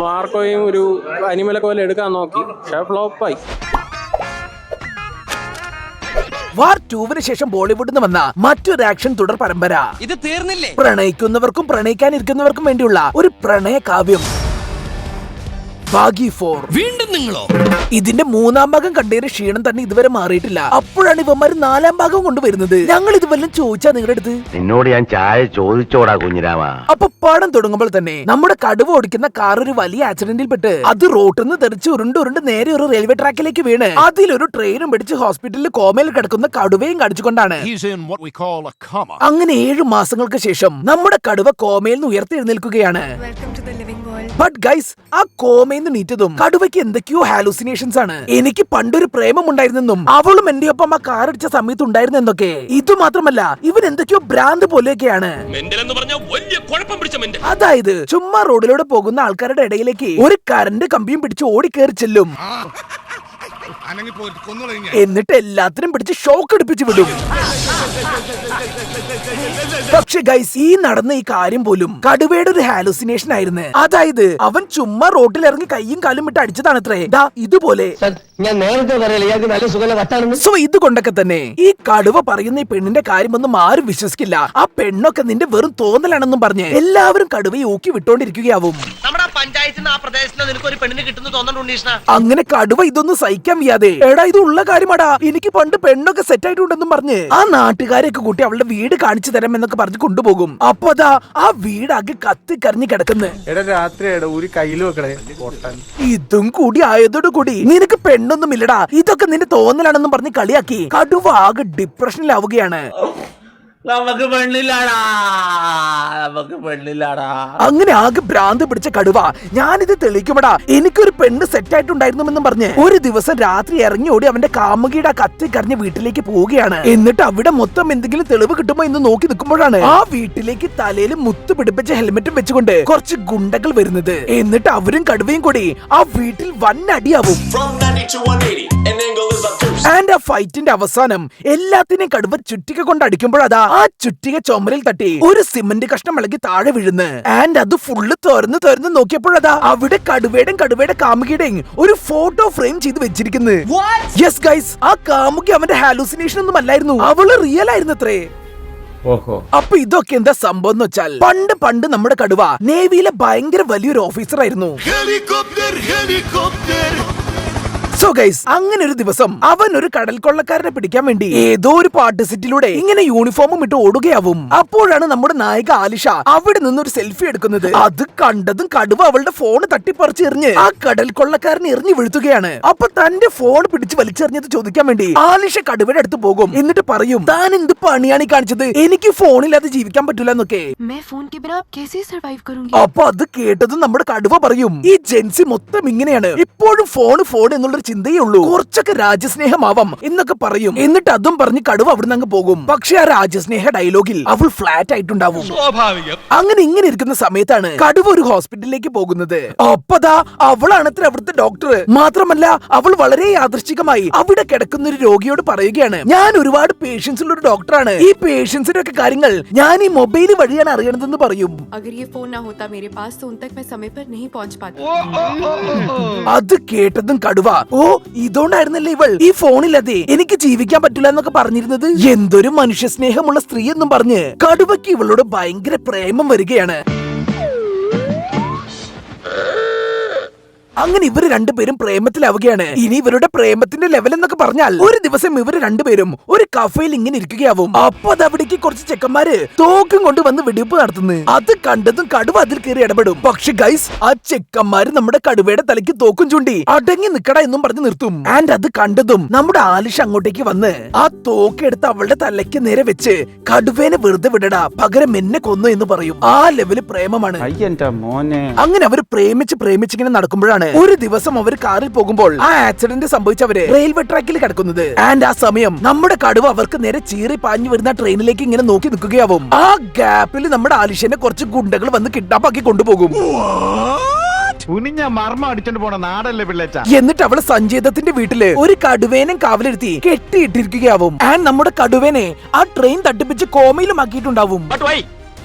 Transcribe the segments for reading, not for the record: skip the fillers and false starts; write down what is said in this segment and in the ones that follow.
മാർക്കോയും ഒരു അനിമലൊക്കെ പോലെ എടുക്കാൻ നോക്കി, പക്ഷെ ഫ്ലോപ്പായി. വാർ 2 ശേഷം ബോളിവുഡിൽ നിന്ന് വന്ന മറ്റൊരു ആക്ഷൻ തുടർ പരമ്പര. ഇത് തീർന്നില്ലേ? പ്രണയിക്കുന്നവർക്കും പ്രണയിക്കാനിരിക്കുന്നവർക്കും വേണ്ടിയുള്ള ഒരു പ്രണയ കാവ്യം ഭാഗി 4. വീണ്ടും നിങ്ങളോ? ഇതിന്റെ 3-ാം ഭാഗം കണ്ടതിന് ക്ഷീണം തന്നെ ഇതുവരെ മാറിയിട്ടില്ല. അപ്പോഴാണ് ഇവന്മാര് 4-ാം ഭാഗം കൊണ്ടുവരുന്നത്. ഞങ്ങൾ ഇത് വല്ലതും ചോദിച്ചാ നിങ്ങളുടെ അടുത്ത്? നിന്നോട് ഞാൻ ചായ ചോദിച്ചോടാ കുഞ്ഞിരാമ. അപ്പൊ പാടം തുടങ്ങുമ്പോൾ തന്നെ നമ്മുടെ കടുവ ഓടിക്കുന്ന കാർ ഒരു വലിയ ആക്സിഡന്റിൽ പെട്ട് അത് റോട്ടിൽ നിന്ന് തെറിച്ച് ഉരുണ്ട് നേരെ ഒരു റെയിൽവേ ട്രാക്കിലേക്ക് വീണ് അതിലൊരു ട്രെയിനും പിടിച്ച് ഹോസ്പിറ്റലിൽ കോമയിൽ കിടക്കുന്ന കടുവയും കടിച്ചുകൊണ്ടാണ്. അങ്ങനെ 7 മാസങ്ങൾക്ക് ശേഷം നമ്മുടെ കടുവ കോമയിൽ നിന്ന് ഉയർത്തെഴുന്നേൽക്കുകയാണ്. ബട്ട് ഗൈസ്, ആ കോമയിൽ നീറ്റതും കടുവയ്ക്ക് എന്തൊക്കെയോ ഹാലൂസിനേഷൻസ് ആണ്. എനിക്ക് പണ്ടൊരു പ്രേമം ഉണ്ടായിരുന്നെന്നും അവളും എന്റെ ഒപ്പം ആ കാർ അടിച്ച സമയത്ത് ഉണ്ടായിരുന്നെന്നൊക്കെ. ഇത് മാത്രമല്ല, ഇവൻ എന്തൊക്കെയോ ഭ്രാന്ത് പോലെയൊക്കെയാണ്. അതായത് ചുമ്മാ റോഡിലൂടെ പോകുന്ന ആൾക്കാരുടെ ഇടയിലേക്ക് ഒരു കറന്റ് കമ്പിയും പിടിച്ച് ഓടിക്കേറി ചെല്ലും. എന്നിട്ട് എല്ലാത്തിനും പിടിച്ച് ഷോക്ക് എടുപ്പിച്ച് വിടും. പക്ഷെ ഗൈസ്, ഈ നടന്ന ഈ കാര്യം പോലും കടുവയുടെ ഒരു ഹാലുസിനേഷൻ ആയിരുന്നു. അതായത് അവൻ ചുമ്മാ റോട്ടിൽ ഇറങ്ങി കയ്യും കാലും വിട്ട് അടിച്ചതാണത്രേ. ഇതുപോലെ. ഞാൻ നേരത്തെ സോ ഇതുകൊണ്ടൊക്കെ തന്നെ ഈ കടുവ പറയുന്ന ഈ പെണ്ണിന്റെ കാര്യമൊന്നും ആരും വിശ്വസിക്കില്ല. ആ പെണ്ണൊക്കെ നിന്റെ വെറും തോന്നലാണെന്നും പറഞ്ഞ് എല്ലാവരും കടുവയെ ഊക്കി വിട്ടോണ്ടിരിക്കുകയാവും. അങ്ങനെ കടുവ ഇതൊന്നും സഹിക്കാൻ വയ്യാതെ, എടാ ഇത് ഉള്ള കാര്യമാടാ, എനിക്ക് പണ്ട് പെണ്ണൊക്കെ സെറ്റ് ആയിട്ടുണ്ടെന്നും പറഞ്ഞ് ആ നാട്ടുകാരെയൊക്കെ കൂട്ടി അവളുടെ വീട് കാണിച്ചു തരാം എന്നൊക്കെ പറഞ്ഞ് കൊണ്ടുപോകും. അപ്പൊ അതാ ആ വീടാകെ കത്തിക്കറിഞ്ഞ് കിടക്കുന്നു. ഇതും കൂടി ആയതോടു കൂടി നിനക്ക് പെണ്ണൊന്നും ഇല്ലടാ, ഇതൊക്കെ നിന്റെ തോന്നലാണെന്നും പറഞ്ഞ് കളിയാക്കി കടുവ ആകെ ഡിപ്രഷനിലാവുകയാണ്. അങ്ങനെ ആകെ ഭ്രാന്ത് പിടിച്ച കടുവ ഞാനിത് തെളിയിക്കുമടാ, എനിക്കൊരു പെണ്ണ് സെറ്റ് ആയിട്ടുണ്ടായിരുന്നെന്നും പറഞ്ഞ് ഒരു ദിവസം രാത്രി ഇറങ്ങി ഓടി അവന്റെ കാമുകിയുടെ കത്തി കറിഞ്ഞ വീട്ടിലേക്ക് പോവുകയാണ്. എന്നിട്ട് അവിടെ മൊത്തം എന്തെങ്കിലും തെളിവ് കിട്ടുമോ എന്ന് നോക്കി നിൽക്കുമ്പോഴാണ് ആ വീട്ടിലേക്ക് തലയിൽ മുത്ത് പിടിപ്പിച്ച ഹെൽമെറ്റും വെച്ചുകൊണ്ട് കുറച്ച് ഗുണ്ടകൾ വരുന്നത്. എന്നിട്ട് അവരും കടുവയും കൂടി ആ വീട്ടിൽ വൻ അടിയാവും. ആൻഡ് ആ ഫൈറ്റിന്റെ അവസാനം എല്ലാത്തിനെയും കടുവ ചുറ്റിക കൊണ്ട് അടിക്കുമ്പോഴതാ ആ ചുറ്റിക ചുമരിൽ തട്ടി ഒരു സിമന്റ് കഷ്ണം ഇളകി താഴെ വീഴുന്നു. ആൻഡ് അത് ഫുള്ള് തുറന്ന് നോക്കിയപ്പോഴതാ അവിടെ കടുവയുടെ കാമുകിയുടെയും ഒരു ഫോട്ടോ ഫ്രെയിം ചെയ്ത് വെച്ചിരിക്കുന്നു. യെസ് ഗൈസ്, ആ കാമുകി അവന്റെ ഹാലൂസിനേഷൻ ഒന്നും അല്ലായിരുന്നു, അവള് റിയൽ ആയിരുന്നു അത്രേ. അപ്പൊ ഇതൊക്കെ എന്താ സംഭവം എന്ന് വെച്ചാൽ, പണ്ട് നമ്മുടെ കടുവ നേവിയിലെ ഭയങ്കര വലിയൊരു ഓഫീസർ ആയിരുന്നു. സോ ഗൈസ്, അങ്ങനെ ഒരു ദിവസം അവൻ ഒരു കടൽ കൊള്ളക്കാരനെ പിടിക്കാൻ വേണ്ടി ഏതോ ഒരു പാട്ട് സെറ്റിലൂടെ ഇങ്ങനെ യൂണിഫോമും ഇട്ട് ഓടുകയാവും. അപ്പോഴാണ് നമ്മുടെ നായിക ആലിഷ അവിടെ നിന്നൊരു സെൽഫി എടുക്കുന്നത്. അത് കണ്ടതും കടുവ അവളുടെ ഫോൺ തട്ടിപ്പറിച്ച് എറിഞ്ഞ് ആ കടൽ കൊള്ളക്കാരനെ എറിഞ്ഞു വീഴ്ത്തുകയാണ്. അപ്പൊ തന്റെ ഫോൺ പിടിച്ച് വലിച്ചെറിഞ്ഞത് ചോദിക്കാൻ വേണ്ടി ആലിഷ കടുവയുടെ അടുത്ത് പോകും. എന്നിട്ട് പറയും, താൻ എന്ത് പണിയാണ് കാണിച്ചത്, എനിക്ക് ഫോണില്ലാതെ ജീവിക്കാൻ പറ്റില്ല എന്നൊക്കെ. അപ്പൊ അത് കേട്ടതും നമ്മുടെ കടുവ പറയും, ഈ ജെൻസി മൊത്തം ഇങ്ങനെയാണ്, ഇപ്പോഴും ഫോൺ എന്നുള്ളൊരു ചിന്തയേ ഉള്ളൂ, കുറച്ചൊക്കെ രാജ്യസ്നേഹമാവാം എന്നൊക്കെ പറയും. എന്നിട്ട് അതും പറഞ്ഞ് കടുവ അവിടുന്ന് അങ്ങ് പോകും. പക്ഷെ ആ രാജ്യസ്നേഹ ഡയലോഗിൽ അവൾ ഫ്ലാറ്റ് ആയിട്ടുണ്ടാവും. അങ്ങനെ ഇങ്ങനെ ഇരിക്കുന്ന സമയത്താണ് കടുവ ഒരു ഹോസ്പിറ്റലിലേക്ക് പോകുന്നത്. അപ്പതാ അവളാണത്ര അവിടുത്തെ ഡോക്ടർ. മാത്രമല്ല അവൾ വളരെ യാദൃശ്ചികമായി അവിടെ കിടക്കുന്ന ഒരു രോഗിയോട് പറയുകയാണ്, ഞാൻ ഒരുപാട് പേഷ്യൻസ് ഉള്ള ഒരു ഡോക്ടറാണ്, ഈ പേഷ്യൻസിന്റെ ഒക്കെ കാര്യങ്ങൾ ഞാൻ ഈ മൊബൈൽ വഴിയാണ് അറിയണതെന്ന് പറയും. അത് കേട്ടതും കടുവ, ഓ ഇതുകൊണ്ടായിരുന്നല്ലേ ഇവൾ ഈ ഫോണില്ലാതെ എനിക്ക് ജീവിക്കാൻ പറ്റില്ല എന്നൊക്കെ പറഞ്ഞിരുന്നത്, എന്തൊരു മനുഷ്യ സ്നേഹമുള്ള സ്ത്രീ എന്നും പറഞ്ഞ് കടുവയ്ക്ക് ഇവളോട് ഭയങ്കര പ്രേമം വരികയാണ്. അങ്ങനെ ഇവര് രണ്ടുപേരും പ്രേമത്തിലാവുകയാണ്. ഇനി ഇവരുടെ പ്രേമത്തിന്റെ ലെവൽ എന്നൊക്കെ പറഞ്ഞാൽ ഒരു ദിവസം ഇവര് രണ്ടുപേരും ഒരു കഫേയിൽ ഇങ്ങനെ ഇരിക്കുകയാവും. അപ്പൊ അതവിടേക്ക് കുറച്ച് ചെക്കന്മാര് തോക്കും കൊണ്ട് വന്ന് വെടിവെപ്പ് നടത്തുന്നു. അത് കണ്ടതും കടുവ അതിൽ കയറി ഇടപെടും. പക്ഷെ ഗൈസ്, ആ ചെക്കന്മാര് നമ്മുടെ കടുവയുടെ തലയ്ക്ക് തോക്കും ചൂണ്ടി അടങ്ങി നിക്കട എന്നും പറഞ്ഞ് നിർത്തും. ആൻഡ് അത് കണ്ടതും നമ്മുടെ ആലിഷ അങ്ങോട്ടേക്ക് വന്ന് ആ തോക്കെടുത്ത് അവളുടെ തലയ്ക്ക് നേരെ വെച്ച് കടുവേനെ വെറുതെ വിടടാ, പകരം എന്നെ കൊന്നു എന്ന് പറയും. ആ ലെവല് പ്രേമമാണ്. അങ്ങനെ അവര് പ്രേമിച്ചിങ്ങനെ നടക്കുമ്പോഴാണ് ഒരു ദിവസം അവർ കാറിൽ പോകുമ്പോൾ ആ ആക്സിഡന്റ് സംഭവിച്ചവര് റെയിൽവേ ട്രാക്കിൽ കിടക്കുന്നത്. ആൻഡ് ആ സമയം നമ്മുടെ കടുവ അവർക്ക് നേരെ ചീറി പാഞ്ഞു വരുന്ന ട്രെയിനിലേക്ക് ഇങ്ങനെ നോക്കി നിൽക്കുകയാവും. ആ ഗ്യാപ്പിൽ നമ്മുടെ ആലിഷനെ കുറച്ച് ഗുണ്ടകൾ വന്ന് കിഡ്നാപ്പാക്കി കൊണ്ടുപോകും. എന്നിട്ട് അവള് സഞ്ജീതത്തിന്റെ വീട്ടില് ഒരു കടുവേനെ കാവലിരുത്തി കെട്ടിയിട്ടിരിക്കുകയാവും. ആൻഡ് നമ്മുടെ കടുവേനെ ആ ട്രെയിൻ തട്ടിപ്പിച്ച് കോമയിലും ആക്കിയിട്ടുണ്ടാവും.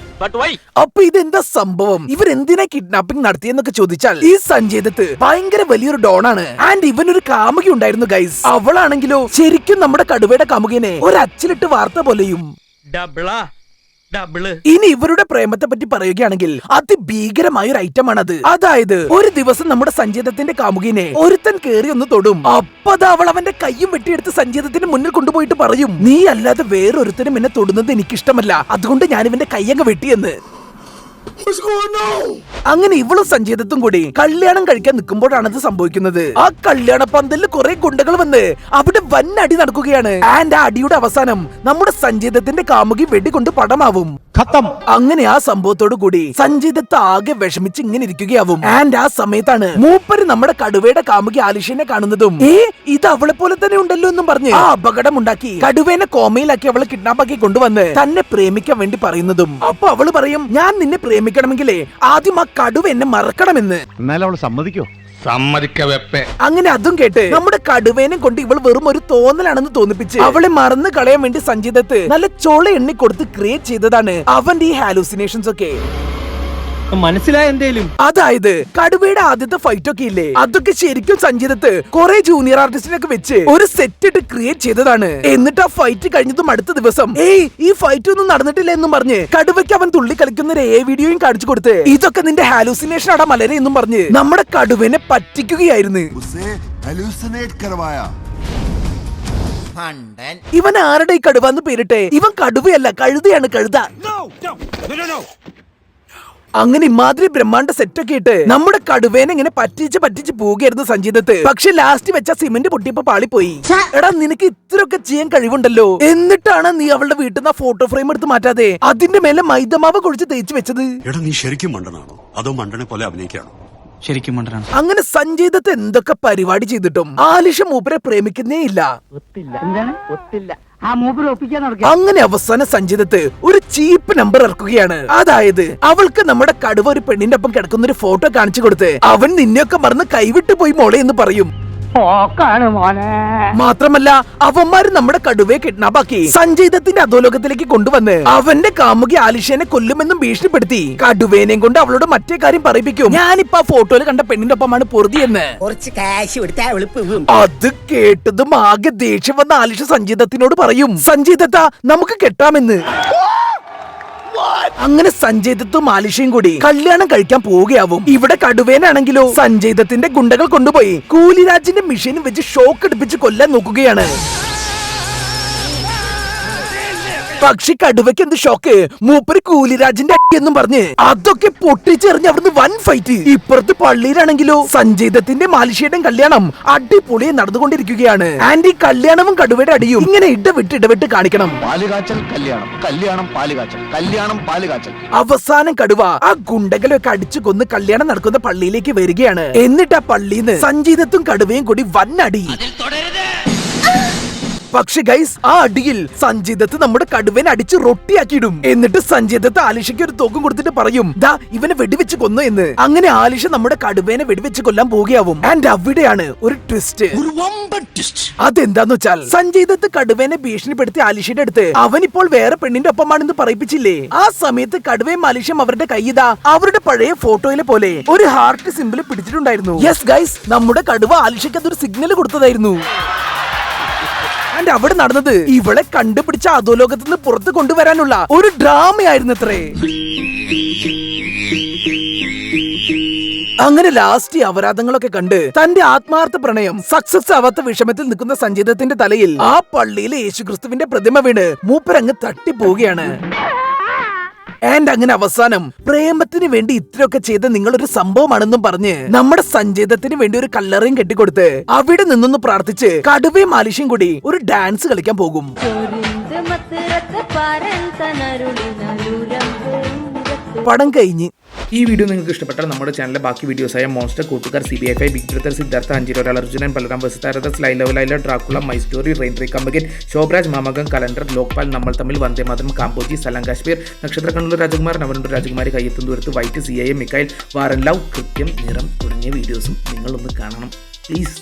അപ്പൊ ഇതെന്താ സംഭവം? ഇവരെന്തിനാ കിഡ്നാപ്പിംഗ് നടത്തിയെന്നൊക്കെ ചോദിച്ചാൽ ഈ സഞ്ജയ് ദത്ത് ഭയങ്കര വലിയൊരു ഡോണാണ്. ആൻഡ് ഇവനൊരു കാമുകി ഉണ്ടായിരുന്നു ഗൈസ്. അവളാണെങ്കിലോ ശരിക്കും നമ്മുടെ കടുവയുടെ കാമുകിനെ ഒരു അച്ചിലിട്ട് വാർത്ത പോലെയും. ഇനി ഇവരുടെ പ്രേമത്തെ പറ്റി പറയുകയാണെങ്കിൽ അതിഭീകരമായ ഒരു ഐറ്റം ആണത്. അതായത് ഒരു ദിവസം നമ്മുടെ സഞ്ജീതത്തിന്റെ കാമുകിനെ ഒരുത്തൻ കേറി ഒന്ന് തൊടും. അപ്പത് അവൾ അവന്റെ കയ്യും വെട്ടിയെടുത്ത് സഞ്ജീതത്തിന്റെ മുന്നിൽ കൊണ്ടുപോയിട്ട് പറയും, നീ അല്ലാതെ വേറൊരുത്തനും എന്നെ തൊടുന്നത് എനിക്കിഷ്ടമല്ല, അതുകൊണ്ട് ഞാൻ ഇവന്റെ കയ്യങ്ങ് വെട്ടിയെന്ന്. അങ്ങനെ ഇവളും സഞ്ജീതത്തും കൂടി കല്യാണം കഴിക്കാൻ നിൽക്കുമ്പോഴാണത് സംഭവിക്കുന്നത്. ആ കല്യാണ പന്തലിൽ കുറെ ഗുണ്ടകൾ വന്ന് അവിടെ വൻ അടി നടക്കുകയാണ്. ആൻഡ് ആ അടിയുടെ അവസാനം നമ്മുടെ സഞ്ജീതത്തിന്റെ കാമുകി വെടികൊണ്ട് പടമാവും. അങ്ങനെ ആ സംഭവത്തോടു കൂടി സഞ്ജീതത്ത് ആകെ വിഷമിച്ച് ഇങ്ങനെ ഇരിക്കുകയാവും. ആൻഡ് ആ സമയത്താണ് മൂപ്പര് നമ്മുടെ കടുവയുടെ കാമുകി ആലിഷിനെ കാണുന്നതും ഇത് അവളെ പോലെ തന്നെ ഉണ്ടല്ലോ എന്നും പറഞ്ഞ് ആ അപകടം ഉണ്ടാക്കി കടുവേനെ കോമയിലാക്കി അവളെ കിഡ്നാപ്പാക്കി കൊണ്ടുവന്ന് തന്നെ പ്രേമിക്കാൻ വേണ്ടി പറയുന്നതും. അപ്പൊ അവള് പറയും, ഞാൻ നിന്നെ പ്രേമിക്കണമെങ്കിലേ ആദ്യം ആ കടുവ എന്നെ മറക്കണമെന്ന്. എന്നാലും അവള് സമ്മതിക്കോ? അങ്ങനെ അതും കേട്ട് നമ്മുടെ കടുവേനെ കൊണ്ട് ഇവൾ വെറും ഒരു തോന്നലാണെന്ന് തോന്നിപ്പിച്ച് അവളെ മറന്നു കളയാൻ വേണ്ടി സഞ്ജീതത്ത് നല്ല ചോള എണ്ണി കൊടുത്ത് ക്രിയേറ്റ് ചെയ്തതാണ് അവന്റെ ഈ ഹാലൂസിനേഷൻസ് ഒക്കെ. മനസ്സിലായ എന്തേലും? അതായത് കടുവയുടെ ആദ്യത്തെ ഫൈറ്റ് ഒക്കെ ഇല്ലേ, അതൊക്കെ ശരിക്കും സഞ്ജീതത്ത് കുറെ ജൂനിയർ ആർട്ടിസ്റ്റിനൊക്കെ വെച്ച് ഒരു സെറ്റ് ഇട്ട് ക്രിയേറ്റ് ചെയ്തതാണ്. എന്നിട്ട് ആ ഫൈറ്റ് കഴിഞ്ഞതും അടുത്ത ദിവസം ഈ ഫൈറ്റ് ഒന്നും നടന്നിട്ടില്ല എന്നും പറഞ്ഞ് കടുവയ്ക്ക് അവൻ തുള്ളി കളിക്കുന്ന ഒരു വീഡിയോയും കാണിച്ചു കൊടുത്ത് ഇതൊക്കെ നിന്റെ ഹാലൂസിനേഷൻ ആടാ മലരെ എന്നും പറഞ്ഞ് നമ്മുടെ കടുവനെ പറ്റിക്കുകയായിരുന്നു. ഇവൻ ആരുടെ ഈ കടുവ എന്ന് പേരിട്ടെ? ഇവൻ കടുവയല്ല, കഴുതയാണ്, കഴുത. അങ്ങനെ ഇമാതിരി ബ്രഹ്മാണ്ട സെറ്റൊക്കെ ഇട്ട് നമ്മുടെ കടുവേനെ ഇങ്ങനെ പറ്റിച്ച് പോവുകയായിരുന്നു സഞ്ജീതത്ത്. പക്ഷെ ലാസ്റ്റ് വെച്ച സിമന്റ് പൊട്ടിയപ്പോ പാളിപ്പോയി. എടാ, നിനക്ക് ഇത്രയൊക്കെ ചെയ്യാൻ കഴിവുണ്ടല്ലോ, എന്നിട്ടാണ് നീ അവളുടെ വീട്ടിൽ നിന്ന് ഫോട്ടോ ഫ്രെയിം എടുത്ത് മാറ്റാതെ അതിന്റെ മേലെ മൈദമാവ് കുഴിച്ച് തേച്ച് വെച്ചത്? എടാ, നീ ശരിക്കും മണ്ടനാണോ അതോ മണ്ടനെ പോലെ അഭിനയിക്കാണോ? ശരിക്കും മണ്ടനാണ്. അങ്ങനെ സഞ്ജീതത്ത് എന്തൊക്കെ പരിപാടി ചെയ്തിട്ടും ആലിഷ മൂപ്പരെ പ്രേമിക്കുന്നേ ഇല്ല. അങ്ങനെ അവസാന സഞ്ജീതത്ത് ഒരു ചീപ്പ് നമ്പർ ഇറക്കുകയാണ്. അതായത് അവൾക്ക് നമ്മുടെ കടുവ ഒരു പെണ്ണിന്റെ ഒപ്പം കിടക്കുന്ന ഒരു ഫോട്ടോ കാണിച്ചു കൊടുത്ത് അവൻ നിന്നെയൊക്കെ മറന്ന് കൈവിട്ടു പോയി മോളെ എന്ന് പറയും. മാത്രമല്ല അവന്മാര് നമ്മുടെ കടുവയെ കിഡ്നാപ്പാക്കി സഞ്ജീതത്തിന്റെ അധോലോകത്തിലേക്ക് കൊണ്ടുവന്ന് അവന്റെ കാമുകി ആലിഷനെ കൊല്ലുമെന്നും ഭീഷണിപ്പെടുത്തി കടുവേനെയും കൊണ്ട് അവളോട് മറ്റേ കാര്യം പറയിപ്പിക്കും, ഞാനിപ്പോ ആ ഫോട്ടോയിൽ കണ്ട പെണ്ണിന്റെ ഒപ്പമാണ് പൊറുതിയെന്ന്. അത് കേട്ടതും ആകെ ദേഷ്യം വന്ന ആലിഷ സഞ്ജീതത്തിനോട് പറയും, സഞ്ജീതത്ത നമുക്ക് കെട്ടാമെന്ന്. അങ്ങനെ സഞ്ജയ്ദത്തും ആലിഷയും കൂടി കല്യാണം കഴിക്കാൻ പോവുകയാവും. ഇവിടെ കടുവേനാണെങ്കിലോ സഞ്ജയ്ദത്തിന്റെ ഗുണ്ടകൾ കൊണ്ടുപോയി കൂലിരാജിന്റെ മിഷീനും വെച്ച് ഷോക്ക് എടുപ്പിച്ച് കൊല്ലാൻ നോക്കുകയാണ്. പക്ഷി കടുവയ്ക്ക് എന്ത് ഷോക്ക്, മൂപ്പര് കൂലിരാജിന്റെ എന്നും പറഞ്ഞ് അതൊക്കെ പൊട്ടിച്ചെറിഞ്ഞ് അവിടുന്ന് വൻ ഫൈറ്റ്. ഇപ്പുറത്ത് പള്ളിയിലാണെങ്കിലോ സഞ്ജയ്ദത്തിന്റെ മാലിഷയുടെയും കല്യാണം അടിപൊളിയെ നടന്നുകൊണ്ടിരിക്കുകയാണ്. ആൻഡ് ഈ കല്യാണവും കടുവയുടെ അടിയും ഇങ്ങനെ ഇടവിട്ട് കാണിക്കണം. അവസാനം കടുവ ആ ഗുണ്ടകളൊക്കെ അടിച്ചു കൊന്ന് കല്യാണം നടക്കുന്ന പള്ളിയിലേക്ക് വരികയാണ്. എന്നിട്ട് ആ പള്ളിന്ന് സഞ്ജയ്ദത്തും കടുവയും കൂടി വൻ അടി. പക്ഷെ ഗൈസ്, ആ അടിയിൽ സഞ്ജയ്ദത്ത് നമ്മുടെ കടുവനെ അടിച്ച് റൊട്ടിയാക്കിയിടും. എന്നിട്ട് സഞ്ജയ്ദത്ത് ആലിഷയ്ക്ക് ഒരു തോക്കും കൊടുത്തിട്ട് പറയും, ദാ ഇവനെ വെടിവെച്ച് കൊന്നു എന്ന്. അങ്ങനെ ആലിഷ നമ്മുടെ കടുവേനെ വെടിവെച്ച് കൊല്ലാൻ പോവുകയാവും. ആൻഡ് അവിടെയാണ് ഒരു ട്വിസ്റ്റ്. അതെന്താന്ന് വെച്ചാൽ സഞ്ജയ്ദത്ത് കടുവേനെ ഭീഷണിപ്പെടുത്തി ആലിഷയുടെ അടുത്ത് അവനിപ്പോൾ വേറെ പെണ്ണിന്റെ ഒപ്പമാണെന്ന് പറയിപ്പിച്ചില്ലേ, ആ സമയത്ത് കടുവയും ആലിഷയും അവരുടെ കൈയിതാ അവരുടെ പഴയ ഫോട്ടോയിലെ പോലെ ഒരു ഹാർട്ട് സിമ്പിൾ പിടിച്ചിട്ടുണ്ടായിരുന്നു. യെസ് ഗൈസ്, നമ്മുടെ കടുവ ആലിഷയ്ക്ക് അതൊരു സിഗ്നൽ കൊടുത്തതായിരുന്നു. അവിടെ നടന്നത് ഇവളെ കണ്ടുപിടിച്ച അധോലോകത്ത് നിന്ന് പുറത്ത് കൊണ്ടുവരാനുള്ള ഒരു ഡ്രാമയായിരുന്നത്രേ. അങ്ങനെ ലാസ്റ്റ് അപരാധങ്ങളൊക്കെ കണ്ട് തന്റെ ആത്മാർത്ഥ പ്രണയം സക്സസ് ആവാത്ത വിഷമത്തിൽ നിൽക്കുന്ന സഞ്ജയ്ദത്തിന്റെ തലയിൽ ആ പള്ളിയിലെ യേശുക്രിസ്തുവിന്റെ പ്രതിമ വീണ് മൂപ്പരങ്ങ് തട്ടിപ്പോവുകയാണ്. ആൻഡ് അങ്ങനെ അവസാനം പ്രേമത്തിന് വേണ്ടി ഇത്രയൊക്കെ ചെയ്ത് നിങ്ങളൊരു സംഭവമാണെന്നും പറഞ്ഞ് നമ്മുടെ സഞ്ജയ്ദത്തിന് വേണ്ടി ഒരു കല്ലറയും കെട്ടിക്കൊടുത്ത് അവിടെ നിന്നൊന്ന് പ്രാർത്ഥിച്ച് കടുവയും ആലിഷയും കൂടി ഒരു ഡാൻസ് കളിക്കാൻ പോകും. പടം കഴിഞ്ഞ്. ഈ വീഡിയോ നിങ്ങൾക്ക് ഇഷ്ടപ്പെട്ടാൽ നമ്മുടെ ചാനലിലെ ബാക്കി വീഡിയോസായ monster, Koottukar, CBI5, big brother, Siddhartha, അഞ്ചിരോൽ, അർജുനൻ, ബലറാം, വസുതാരദ, ലൈ Laila, Dracula, my story, rain റേ കമ്പകൻ, ശോഭരാജ്, മാമകം, കലണ്ടർ, ലോക്പാൽ, നമ്മൾ തമ്മിൽ, വന്ദേ മാതരം, കാമ്പോജി, സലാം കാശ്മീർ, നക്ഷത്ര കണ്ണൂർ രാജകുമാർ, നവനൂർ രാജകുമാരി, കയ്യെത്തും ദൂരത്ത്, വൈറ്റ്, CIA, മിക്കായിൽ, വാറൻ ലവ്, കൃത്യം, നിറം തുടങ്ങിയ വീഡിയോസും നിങ്ങളൊന്ന് കാണണം പ്ലീസ്.